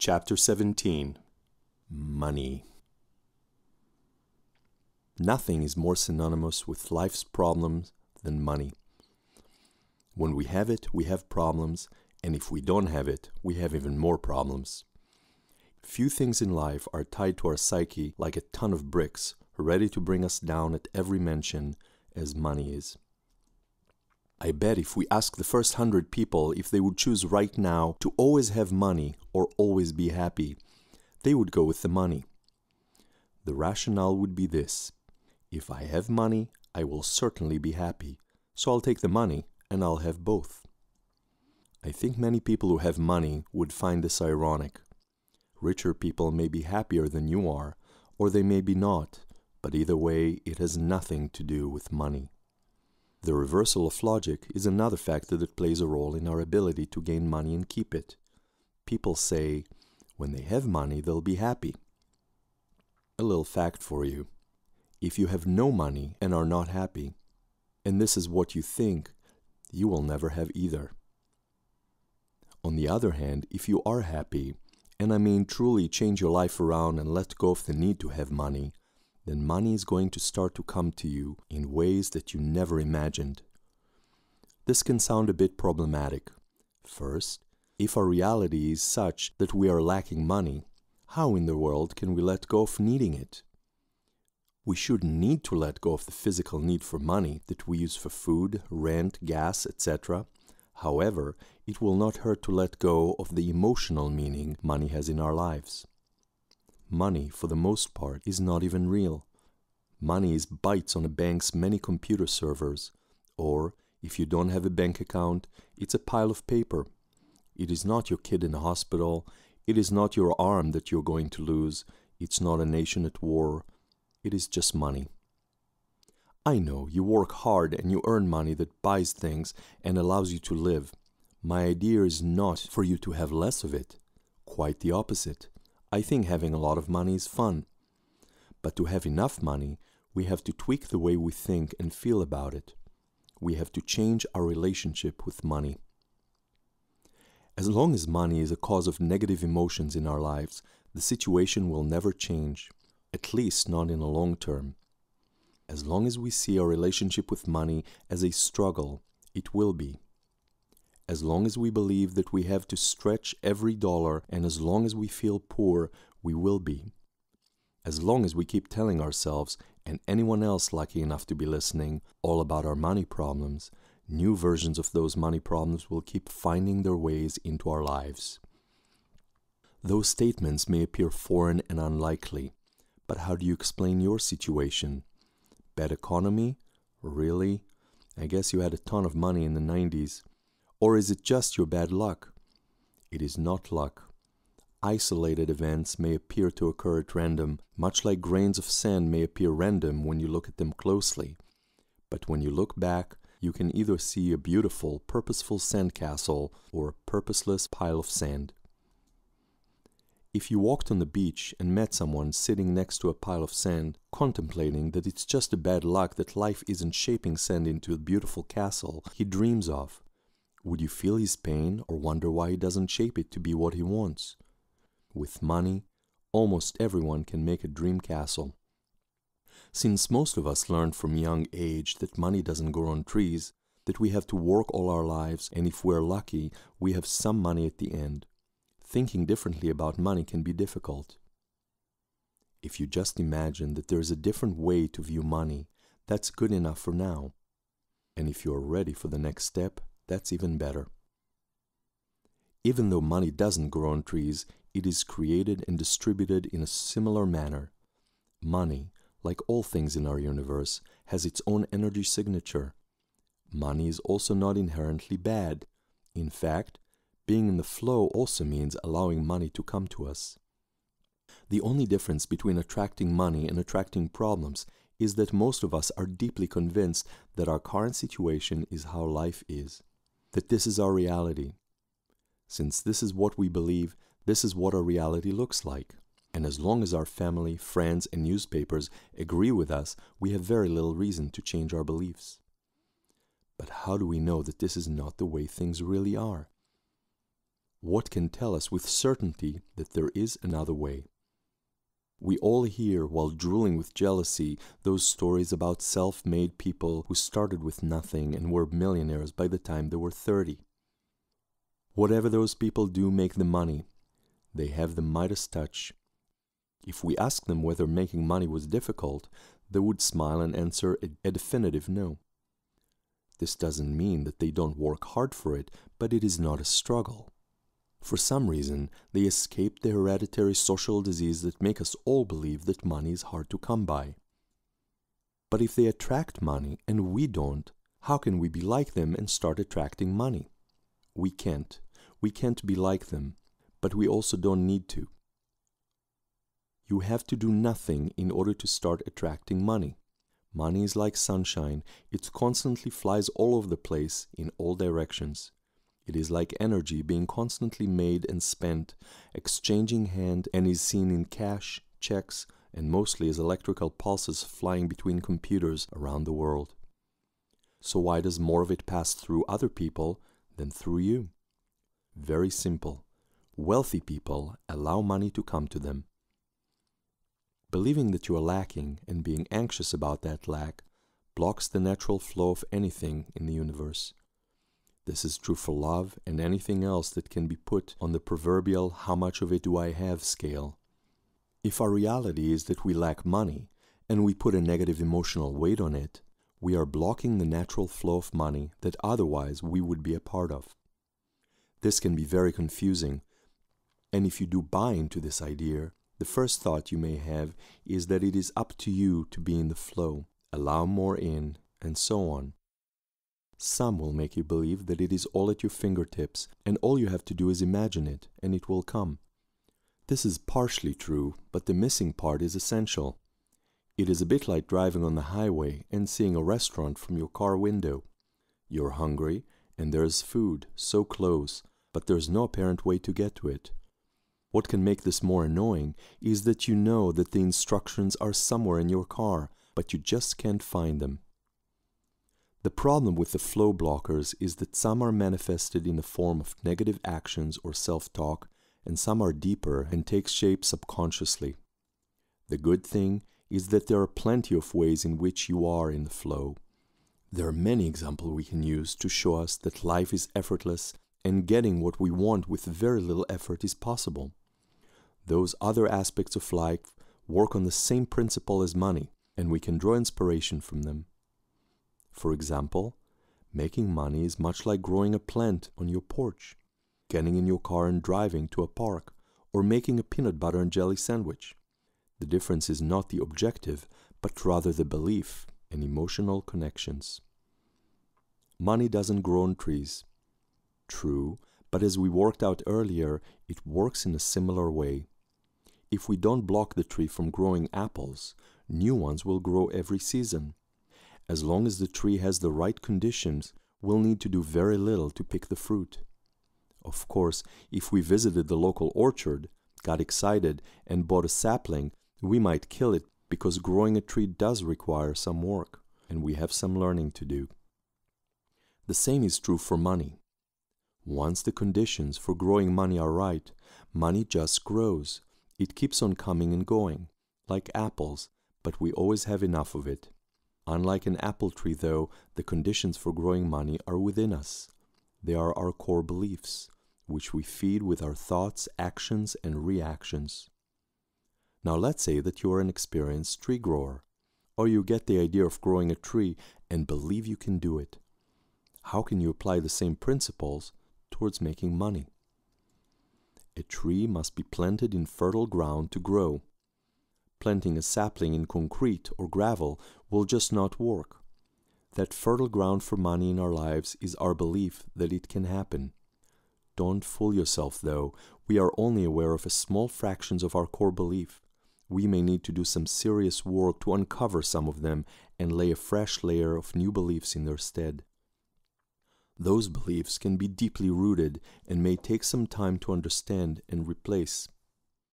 Chapter 17. Money. Nothing is more synonymous with life's problems than money. When we have it, we have problems, and if we don't have it, we have even more problems. Few things in life are tied to our psyche like a ton of bricks, ready to bring us down at every mention, as money is. I bet if we ask the first 100 people if they would choose right now to always have money or always be happy, they would go with the money. The rationale would be this: if I have money, I will certainly be happy, so I'll take the money and I'll have both. I think many people who have money would find this ironic. Richer people may be happier than you are, or they may be not, but either way, it has nothing to do with money. The reversal of logic is another factor that plays a role in our ability to gain money and keep it. People say, when they have money, they'll be happy. A little fact for you. If you have no money and are not happy, and this is what you think, you will never have either. On the other hand, if you are happy, and I mean truly change your life around and let go of the need to have money, then money is going to start to come to you in ways that you never imagined. This can sound a bit problematic. First, if our reality is such that we are lacking money, how in the world can we let go of needing it? We shouldn't need to let go of the physical need for money that we use for food, rent, gas, etc. However, it will not hurt to let go of the emotional meaning money has in our lives. Money, for the most part, is not even real. Money is bytes on a bank's many computer servers, or, if you don't have a bank account, it's a pile of paper. It is not your kid in the hospital, it is not your arm that you're going to lose, it's not a nation at war, it is just money. I know, you work hard and you earn money that buys things and allows you to live. My idea is not for you to have less of it, quite the opposite. I think having a lot of money is fun. But to have enough money, we have to tweak the way we think and feel about it. We have to change our relationship with money. As long as money is a cause of negative emotions in our lives, the situation will never change, at least not in the long term. As long as we see our relationship with money as a struggle, it will be. As long as we believe that we have to stretch every dollar, and as long as we feel poor, we will be. As long as we keep telling ourselves, and anyone else lucky enough to be listening, all about our money problems, new versions of those money problems will keep finding their ways into our lives. Those statements may appear foreign and unlikely, but how do you explain your situation? Bad economy? Really? I guess you had a ton of money in the 90s. Or is it just your bad luck? It is not luck. Isolated events may appear to occur at random, much like grains of sand may appear random when you look at them closely. But when you look back, you can either see a beautiful, purposeful sandcastle or a purposeless pile of sand. If you walked on the beach and met someone sitting next to a pile of sand, contemplating that it's just a bad luck that life isn't shaping sand into a beautiful castle he dreams of, would you feel his pain or wonder why he doesn't shape it to be what he wants? With money, almost everyone can make a dream castle. Since most of us learned from young age that money doesn't grow on trees, that we have to work all our lives, and if we're lucky, we have some money at the end, thinking differently about money can be difficult. If you just imagine that there is a different way to view money, that's good enough for now. And if you are ready for the next step, that's even better. Even though money doesn't grow on trees, it is created and distributed in a similar manner. Money, like all things in our universe, has its own energy signature. Money is also not inherently bad. In fact, being in the flow also means allowing money to come to us. The only difference between attracting money and attracting problems is that most of us are deeply convinced that our current situation is how life is, that this is our reality. Since this is what we believe, this is what our reality looks like. And as long as our family, friends, and newspapers agree with us, we have very little reason to change our beliefs. But how do we know that this is not the way things really are? What can tell us with certainty that there is another way? We all hear, while drooling with jealousy, those stories about self-made people who started with nothing and were millionaires by the time they were 30. Whatever those people do make the money. They have the Midas touch. If we ask them whether making money was difficult, they would smile and answer a definitive no. This doesn't mean that they don't work hard for it, but it is not a struggle. For some reason, they escaped the hereditary social disease that make us all believe that money is hard to come by. But if they attract money and we don't, how can we be like them and start attracting money? We can't. We can't be like them, but we also don't need to. You have to do nothing in order to start attracting money. Money is like sunshine. It constantly flies all over the place in all directions. It is like energy being constantly made and spent, exchanging hand, and is seen in cash, checks, and mostly as electrical pulses flying between computers around the world. So why does more of it pass through other people than through you? Very simple. Wealthy people allow money to come to them. Believing that you are lacking and being anxious about that lack blocks the natural flow of anything in the universe. This is true for love and anything else that can be put on the proverbial "how much of it do I have" scale. If our reality is that we lack money and we put a negative emotional weight on it, we are blocking the natural flow of money that otherwise we would be a part of. This can be very confusing, and if you do buy into this idea, the first thought you may have is that it is up to you to be in the flow, allow more in, and so on. Some will make you believe that it is all at your fingertips and all you have to do is imagine it and it will come. This is partially true, but the missing part is essential. It is a bit like driving on the highway and seeing a restaurant from your car window. You're hungry and there's food so close, but there's no apparent way to get to it. What can make this more annoying is that you know that the instructions are somewhere in your car, but you just can't find them. The problem with the flow blockers is that some are manifested in the form of negative actions or self-talk, and some are deeper and take shape subconsciously. The good thing is that there are plenty of ways in which you are in the flow. There are many examples we can use to show us that life is effortless and getting what we want with very little effort is possible. Those other aspects of life work on the same principle as money, and we can draw inspiration from them. For example, making money is much like growing a plant on your porch, getting in your car and driving to a park, or making a peanut butter and jelly sandwich. The difference is not the objective, but rather the belief and emotional connections. Money doesn't grow on trees. True, but as we worked out earlier, it works in a similar way. If we don't block the tree from growing apples, new ones will grow every season. As long as the tree has the right conditions, we'll need to do very little to pick the fruit. Of course, if we visited the local orchard, got excited, and bought a sapling, we might kill it because growing a tree does require some work, and we have some learning to do. The same is true for money. Once the conditions for growing money are right, money just grows. It keeps on coming and going, like apples, but we always have enough of it. Unlike an apple tree, though, the conditions for growing money are within us. They are our core beliefs, which we feed with our thoughts, actions, and reactions. Now let's say that you are an experienced tree grower, or you get the idea of growing a tree and believe you can do it. How can you apply the same principles towards making money? A tree must be planted in fertile ground to grow. Planting a sapling in concrete or gravel will just not work. That fertile ground for money in our lives is our belief that it can happen. Don't fool yourself, though. We are only aware of a small fraction of our core belief. We may need to do some serious work to uncover some of them and lay a fresh layer of new beliefs in their stead. Those beliefs can be deeply rooted and may take some time to understand and replace.